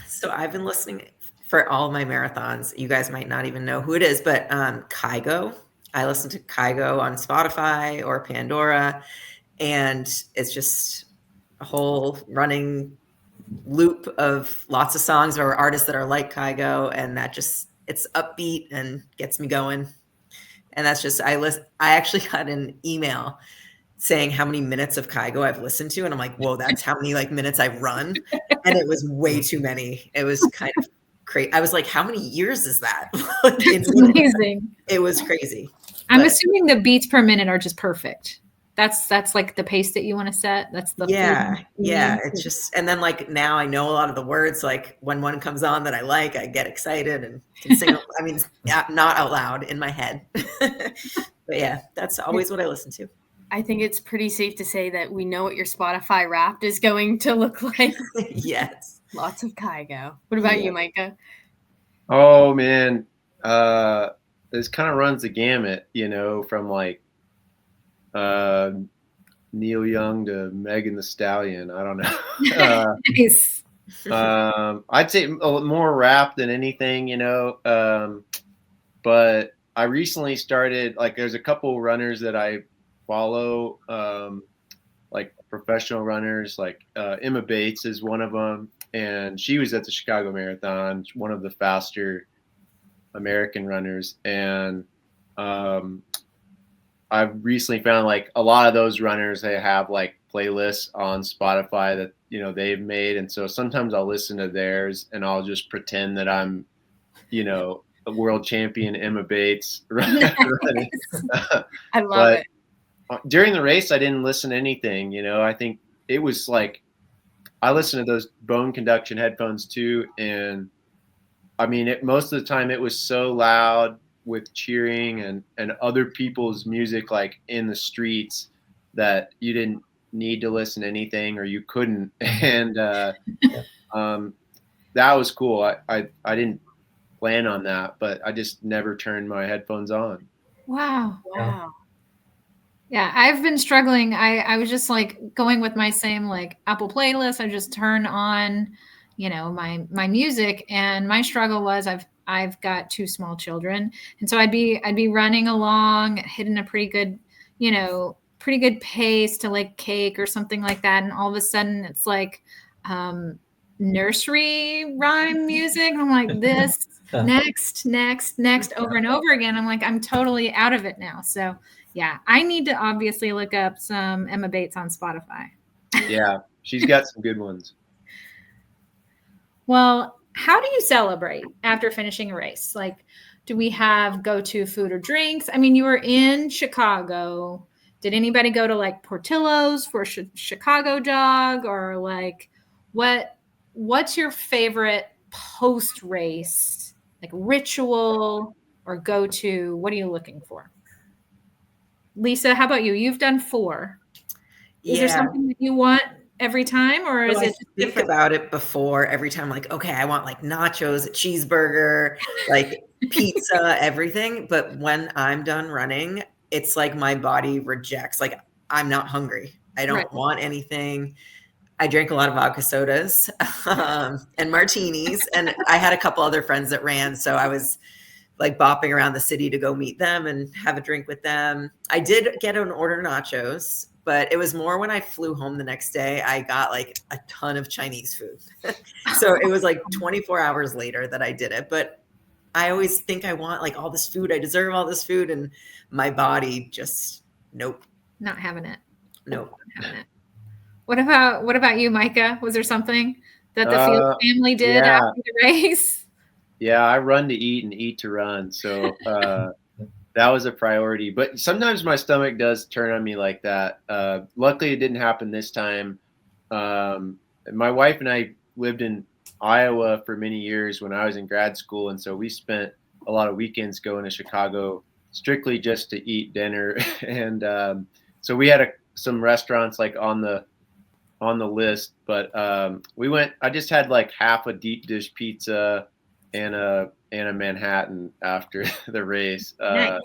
So I've been listening for all of my marathons. You guys might not even know who it is, but Kygo. I listen to Kygo on Spotify or Pandora, and it's just a whole running loop of lots of songs or artists that are like Kygo, and it's upbeat and gets me going. And that's just, I actually got an email saying how many minutes of Kygo I've listened to. And I'm like, whoa, that's how many like minutes I've run. And it was way too many. It was kind of crazy. I was like, how many years is that? It's amazing. It was crazy. I'm assuming the beats per minute are just perfect. That's like the pace that you want to set. That's the yeah. It's just, and then like now I know a lot of the words. Like when one comes on that I like, I get excited and can sing. I mean, not out loud, in my head. But yeah, that's always what I listen to. I think it's pretty safe to say that we know what your Spotify Wrapped is going to look like. Yes. Lots of Kygo. What about you, Micah? Oh man, this kind of runs the gamut, from like Neil Young to Megan Thee Stallion. I don't know. Nice. I'd say more rap than anything, but I recently started, like, there's a couple runners that I follow, like professional runners, like Emma Bates is one of them, and she was at the Chicago Marathon, one of the faster American runners. And I've recently found like a lot of those runners, they have like playlists on Spotify that they've made, and so sometimes I'll listen to theirs and I'll just pretend that I'm a world champion Emma Bates running. I love it. During the race, I didn't listen to anything. I think it was like I listened to those bone conduction headphones too, and I mean, most of the time it was so loud with cheering and other people's music like in the streets that you didn't need to listen to anything, or you couldn't. And that was cool. I didn't plan on that, but I just never turned my headphones on. Wow. Yeah, I've been struggling. I was just like going with my same like Apple playlist. I just turn on, my music, and my struggle was I've got 2 small children, and so I'd be running along, hitting a pretty good pace to like Cake or something like that, and all of a sudden it's like nursery rhyme music. I'm like, this next over and over again. I'm like, I'm totally out of it now. So yeah, I need to obviously look up some Emma Bates on Spotify. Yeah, she's got some good ones. Well, how do you celebrate after finishing a race? Like, do we have go-to food or drinks? I mean, you were in Chicago. Did anybody go to like Portillo's for a Chicago jog, or like what's your favorite post-race like ritual or go-to? What are you looking for? Lisa, how about you? You've done 4. Is there something that you want every time, or is it think about it before every time? Like, okay, I want like nachos, a cheeseburger, like pizza, everything. But when I'm done running, it's like my body rejects. Like, I'm not hungry. I don't want anything. I drank a lot of vodka sodas and martinis, and I had a couple other friends that ran, so I was like bopping around the city to go meet them and have a drink with them. I did get an order nachos, but it was more when I flew home the next day. I got like a ton of Chinese food. So it was like 24 hours later that I did it. But I always think I want like all this food. I deserve all this food. And my body just, nope. Not having it. Nope. Not having it. What about you, Micah? Was there something that the Field family did after the race? Yeah, I run to eat and eat to run. So that was a priority. But sometimes my stomach does turn on me like that. Luckily, it didn't happen this time. My wife and I lived in Iowa for many years when I was in grad school. And so we spent a lot of weekends going to Chicago strictly just to eat dinner. And so we had some restaurants like on the list. But I just had like half a deep dish pizza and a Manhattan after the race. Nice.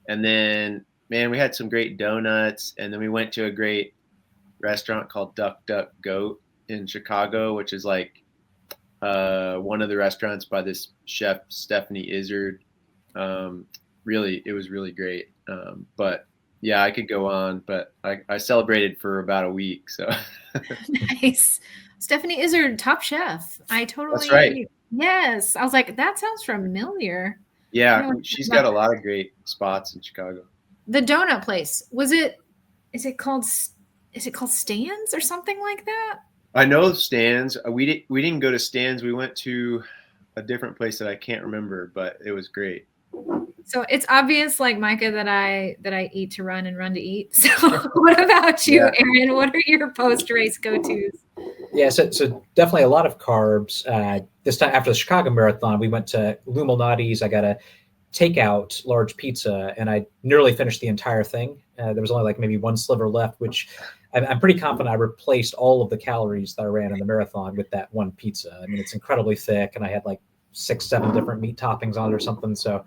And then, man, we had some great donuts. And then we went to a great restaurant called Duck Duck Goat in Chicago, which is like one of the restaurants by this chef, Stephanie Izzard. It was really great. But yeah, I could go on, but I celebrated for about a week. So nice. Stephanie Izzard, Top Chef. That's right. Yes. I was like, that sounds familiar. Yeah, she's got a lot of great spots in Chicago. The donut place, was it is it called Stands or something like that? I know Stan's. We didn't go to Stan's. We went to a different place that I can't remember, but it was great. So it's obvious, like Micah, that I eat to run and run to eat. So what about you, Aaron? What are your post-race go-tos? Yeah, so definitely a lot of carbs. This time after the Chicago Marathon, we went to Lou Malnati's. I got a takeout large pizza, and I nearly finished the entire thing. There was only like maybe one sliver left, which I'm pretty confident I replaced all of the calories that I ran in the marathon with that one pizza. I mean, it's incredibly thick, and I had like 6-7 different meat toppings on it or something. So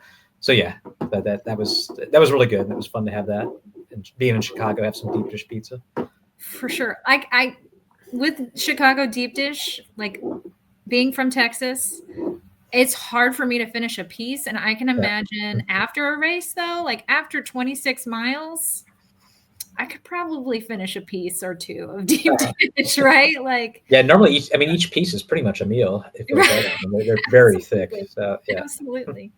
yeah, that was really good. It was fun to have that, and being in Chicago, have some deep dish pizza. For sure. I with Chicago deep dish, like being from Texas, it's hard for me to finish a piece. And I can imagine after a race, though, like after 26 miles, I could probably finish a piece or two of deep dish, right? Like, yeah, normally each piece is pretty much a meal. If they're very thick. So yeah, absolutely.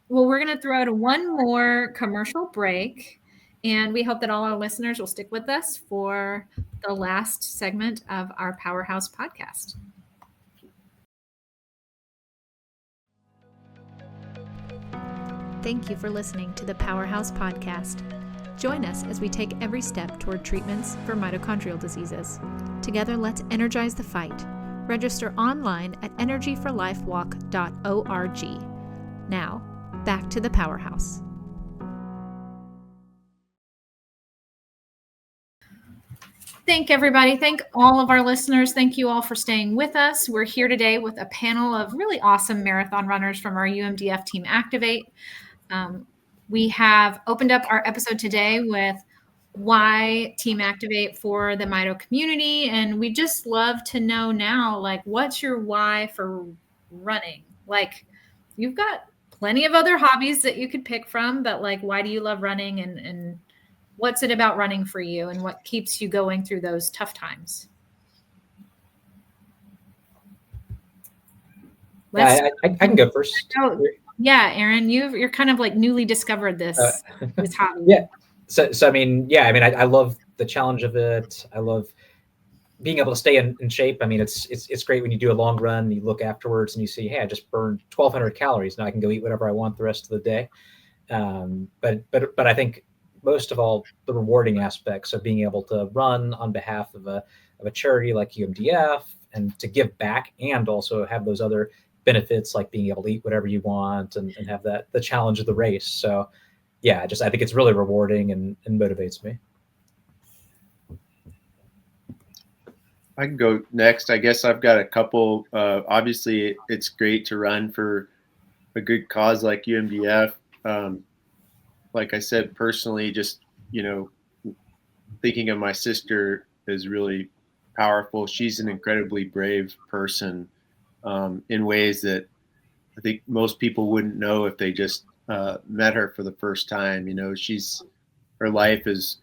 Well, we're going to throw out one more commercial break, and we hope that all our listeners will stick with us for the last segment of our Powerhouse podcast. Thank you for listening to the Powerhouse podcast. Join us as we take every step toward treatments for mitochondrial diseases. Together, let's energize the fight. Register online at energyforlifewalk.org. Now, back to the Powerhouse. Thank everybody. Thank all of our listeners. Thank you all for staying with us. We're here today with a panel of really awesome marathon runners from our UMDF Team Activate. We have opened up our episode today with why Team Activate for the Mito community. And we just love to know now, like, what's your why for running? Like, you've got plenty of other hobbies that you could pick from, but like, why do you love running, and what's it about running for you, and what keeps you going through those tough times? I can go first. Yeah, Aaron, you're kind of like newly discovered this hobby. Yeah. So I love the challenge of it. I love being able to stay in shape. I mean, it's great when you do a long run, you look afterwards and you see, hey, I just burned 1,200 calories. Now I can go eat whatever I want the rest of the day. But I think most of all, the rewarding aspects of being able to run on behalf of a charity like UMDF, and to give back, and also have those other benefits like being able to eat whatever you want, and have the challenge of the race. So yeah, I think it's really rewarding and motivates me. I can go next. I guess I've got a couple. Obviously, it's great to run for a good cause like UMDF. Like I said, personally, just, thinking of my sister is really powerful. She's an incredibly brave person in ways that I think most people wouldn't know if they just met her for the first time. Her life is,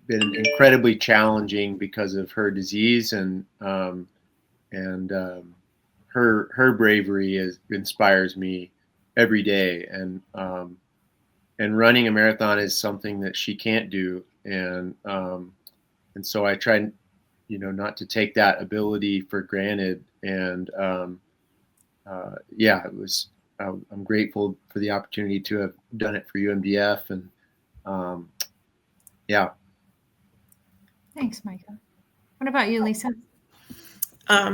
been incredibly challenging because of her disease, and her bravery inspires me every day. And running a marathon is something that she can't do, and so I try, not to take that ability for granted. And I'm grateful for the opportunity to have done it for UMDF, and yeah. Thanks, Micah. What about you, Lisa?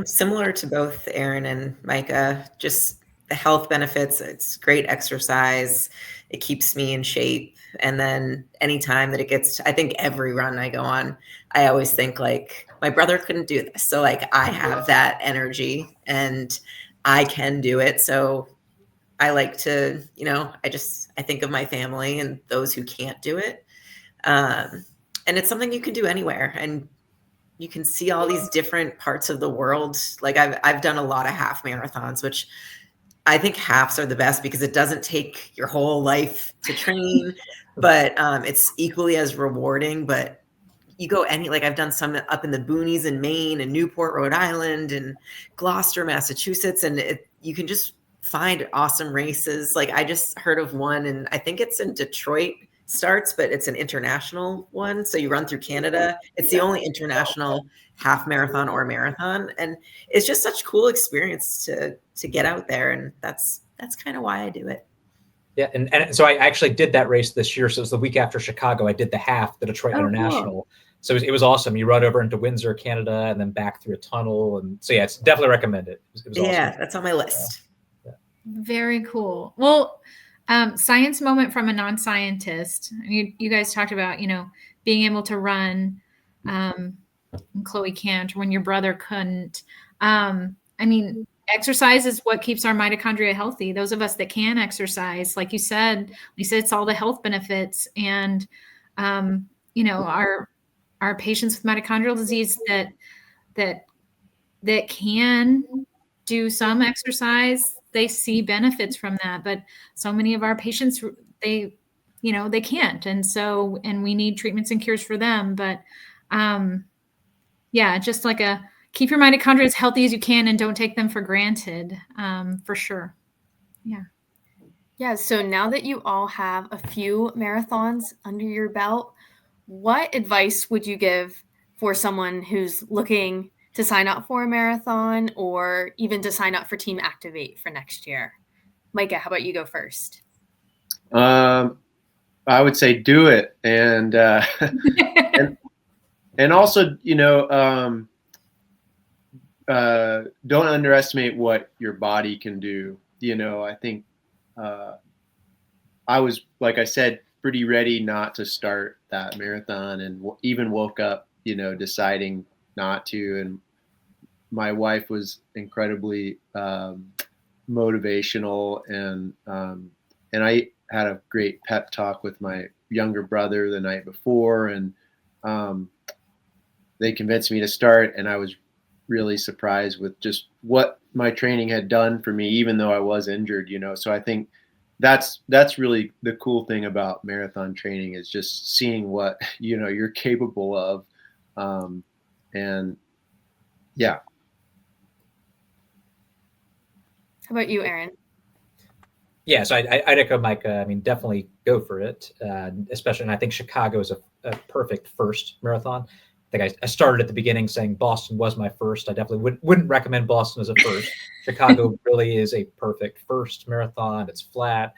Similar to both Aaron and Micah, just the health benefits. It's great exercise. It keeps me in shape. And then anytime that it gets I think every run I go on, I always think like, my brother couldn't do this. So like, I have that energy and I can do it. So I like to, I think of my family and those who can't do it. And it's something you can do anywhere, and you can see all these different parts of the world. Like I've done a lot of half marathons, which I think halves are the best because it doesn't take your whole life to train, but it's equally as rewarding. But you go I've done some up in the boonies in Maine and Newport, Rhode Island, and Gloucester, Massachusetts. And you can just find awesome races. Like I just heard of one, and I think it's in Detroit starts, but it's an international one. So you run through Canada. It's the only international half marathon or marathon. And it's just such a cool experience to get out there. And that's kind of why I do it. Yeah. And so I actually did that race this year. So it was the week after Chicago. I did the half, the Detroit International. Cool. So it was awesome. You run over into Windsor, Canada, and then back through a tunnel. And so, yeah, it's definitely recommended. It was awesome. Yeah, that's on my list. Yeah. Very cool. Well, science moment from a non-scientist. You guys talked about, being able to run, Chloe can't, when your brother couldn't. Exercise is what keeps our mitochondria healthy. Those of us that can exercise, like you said, Lisa, it's all the health benefits. And, our patients with mitochondrial disease that can do some exercise, they see benefits from that. But so many of our patients, they can't. And we need treatments and cures for them. But just like keep your mitochondria as healthy as you can and don't take them for granted, for sure. Yeah. Yeah. So now that you all have a few marathons under your belt, what advice would you give for someone who's looking to sign up for a marathon or even to sign up for Team Activate for next year? Micah, how about you go first? I would say do it. And, and also, don't underestimate what your body can do. I think I was, like I said, pretty ready not to start that marathon, and even woke up, deciding not to. And my wife was incredibly motivational, and I had a great pep talk with my younger brother the night before, and they convinced me to start, and I was really surprised with just what my training had done for me, even though I was injured, So I think that's really the cool thing about marathon training, is just seeing what, you're capable of. And yeah. How about you, Aaron? Yeah, so I'd echo Micah. Definitely go for it, especially, and I think Chicago is a perfect first marathon. I think I started at the beginning saying Boston was my first. I definitely wouldn't recommend Boston as a first. Chicago really is a perfect first marathon. It's flat.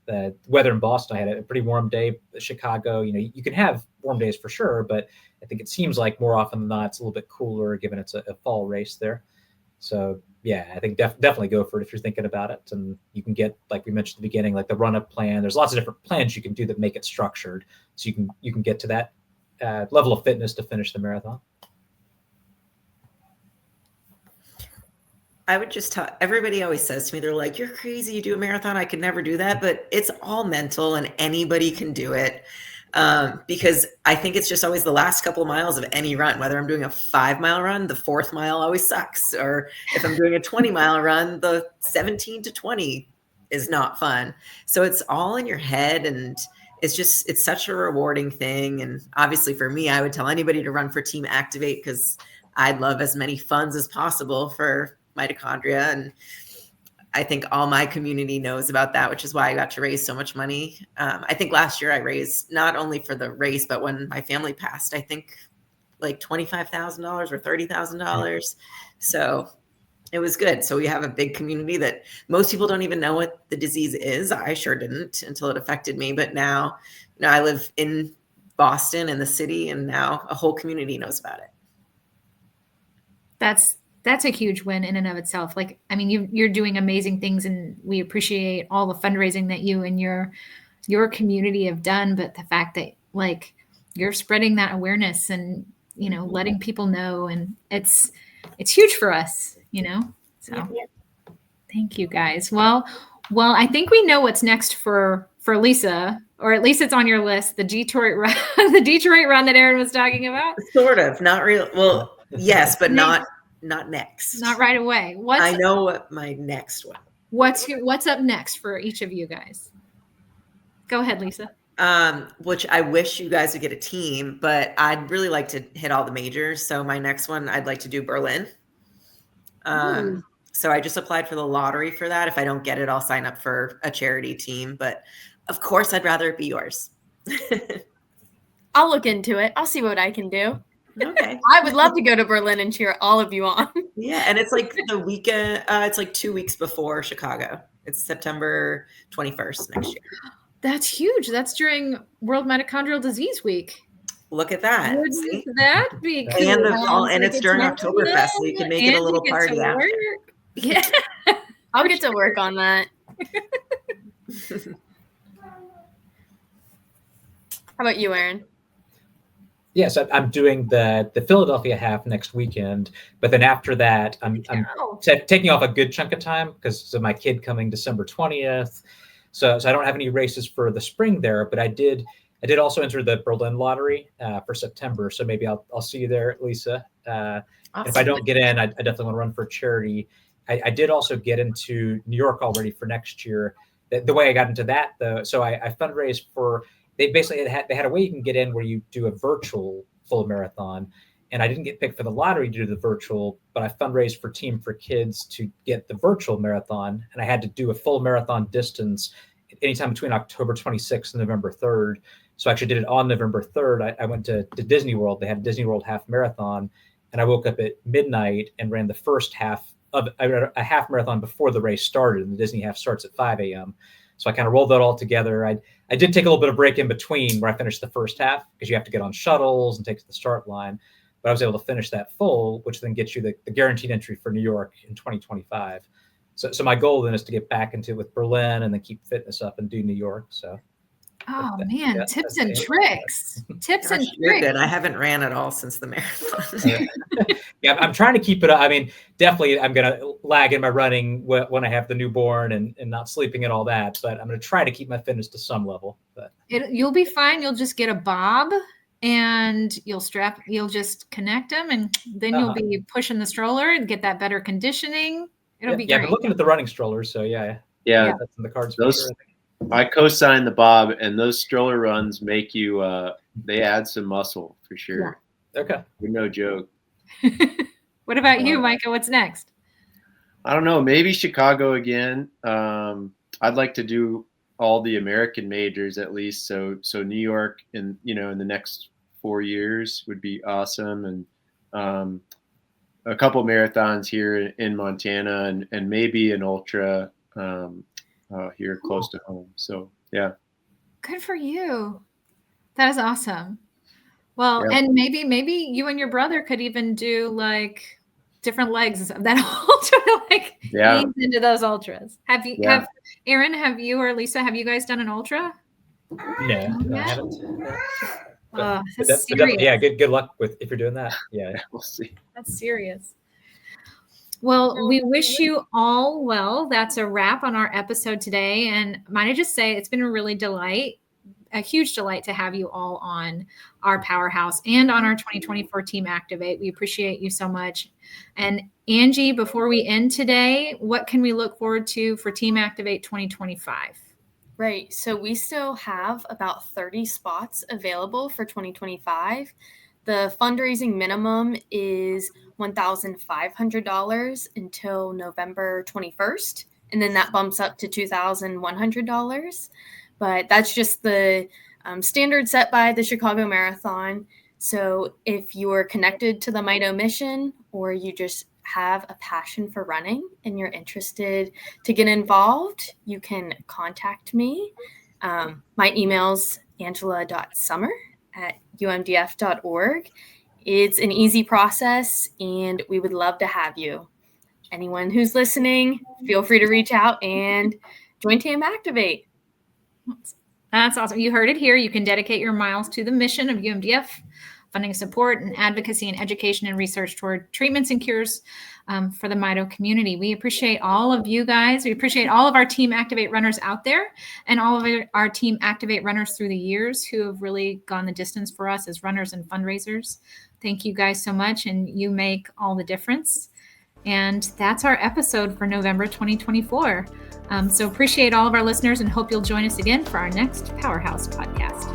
The weather in Boston, I had a pretty warm day. Chicago, you can have warm days for sure, but I think it seems like more often than not, it's a little bit cooler given it's a fall race there. So yeah, I think definitely go for it if you're thinking about it. And you can get, like we mentioned at the beginning, like the run-up plan. There's lots of different plans you can do that make it structured, so you can get to that level of fitness to finish the marathon. I would just tell everybody, always says to me, they're like, you're crazy, you do a marathon. I could never do that. But it's all mental, and anybody can do it. Because I think it's just always the last couple of miles of any run, whether I'm doing a 5-mile run, the 4th mile always sucks. Or if I'm doing a 20-mile run, the 17 to 20 is not fun. So it's all in your head, and it's such a rewarding thing. And obviously for me, I would tell anybody to run for Team Activate, because I'd love as many funds as possible for mitochondria. And I think all my community knows about that, which is why I got to raise so much money. I think last year I raised, not only for the race, but when my family passed, I think like $25,000 or $30,000. So it was good. So we have a big community that most people don't even know what the disease is. I sure didn't until it affected me. But now, I live in Boston, in the city, and now a whole community knows about it. That's a huge win in and of itself. You're doing amazing things, and we appreciate all the fundraising that you and your community have done. But the fact that you're spreading that awareness and, letting people know, and it's huge for us, So thank you guys. Well, I think we know what's next for Lisa, or at least it's on your list, the Detroit run, that Aaron was talking about. Sort of, not real. Well, yes, but not next. Not right away. I know what my next one. What's up next for each of you guys? Go ahead, Lisa. Which I wish you guys would get a team, but I'd really like to hit all the majors. So my next one, I'd like to do Berlin. So I just applied for the lottery for that. If I don't get it, I'll sign up for a charity team. But of course, I'd rather it be yours. I'll look into it. I'll see what I can do. Okay. I would love to go to Berlin and cheer all of you on. Yeah, and it's like the weekend. It's like 2 weeks before Chicago. It's September 21st next year. That's huge. That's during World Mitochondrial Disease Week. Look at that. Wouldn't that be cool? And the fall, and it's during October Oktoberfest, so you can make it a little party after. Yeah. I'll get to work on that. How about you, Aaron? Yes, I'm doing the Philadelphia half next weekend, but then after that, I'm taking off a good chunk of time because of my kid coming December 20th. So I don't have any races for the spring there, but I did also enter the Berlin lottery for September. So maybe I'll see you there, Lisa. Awesome. If I don't get in, I definitely want to run for charity. I did also get into New York already for next year. The way I got into that, though, so I fundraised for. They basically had a way you can get in where you do a virtual full marathon, and I didn't get picked for the lottery to do the virtual, but I fundraised for Team for Kids to get the virtual marathon, and I had to do a full marathon distance anytime between October 26th and November 3rd. So I actually did it on November 3rd. I went to Disney World. They had a Disney World half marathon, and I woke up at midnight and ran the first half of a half marathon before the race started, and the Disney half starts at 5 a.m. So I kind of rolled that all together. I did take a little bit of break in between where I finished the first half because you have to get on shuttles and take to the start line. But I was able to finish that full, which then gets you the guaranteed entry for New York in 2025. So my goal then is to get back into it with Berlin and then keep fitness up and do New York. So. Man, tips and tricks. Tips and You're tricks. good. I haven't ran at all since the marathon. Yeah, I'm trying to keep it up. I mean, definitely I'm going to lag in my running when I have the newborn and not sleeping and all that, but I'm going to try to keep my fitness to some level. But You'll be fine. You'll just get a bob and you'll just connect them, and then you'll be pushing the stroller and get that better conditioning. It'll be great. I've been looking at the running strollers, so yeah, that's in the cards. I co-signed the Bob, and those stroller runs make you they add some muscle for sure. Yeah. Okay. They're no joke. What about you, Micah? What's next? I don't know. Maybe Chicago again. I'd like to do all the American majors at least. So New York in the next 4 years would be awesome, and a couple marathons here in Montana, and maybe an ultra here close to home. So yeah. Good for you. That is awesome. Well, and maybe you and your brother could even do like different legs of that ultra, ease into those ultras. Have Aaron, have you or Lisa, have you guys done an ultra? No, I haven't. That's serious. Yeah, good luck with if you're doing that. Yeah, we'll see. That's serious. Well, we wish you all well. That's a wrap on our episode today. And might I just say, it's been a huge delight to have you all on our Powerhouse and on our 2024 Team Activate. We appreciate you so much. And Angie, before we end today, what can we look forward to for Team Activate 2025? Right. So we still have about 30 spots available for 2025. The fundraising minimum is $1,500 until November 21st, and then that bumps up to $2,100. But that's just the standard set by the Chicago Marathon. So if you're connected to the Mito mission, or you just have a passion for running and you're interested to get involved, you can contact me. My email's angela.summer@umdf.org. It's an easy process, and we would love to have you. Anyone who's listening, feel free to reach out and join Team Activate. That's awesome. You heard it here. You can dedicate your miles to the mission of UMDF, funding support and advocacy and education and research toward treatments and cures for the Mito community. We appreciate all of you guys. We appreciate all of our Team Activate runners out there and all of our Team Activate runners through the years who have really gone the distance for us as runners and fundraisers. Thank you guys so much, and you make all the difference. And that's our episode for November 2024. So appreciate all of our listeners and hope you'll join us again for our next Powerhouse podcast.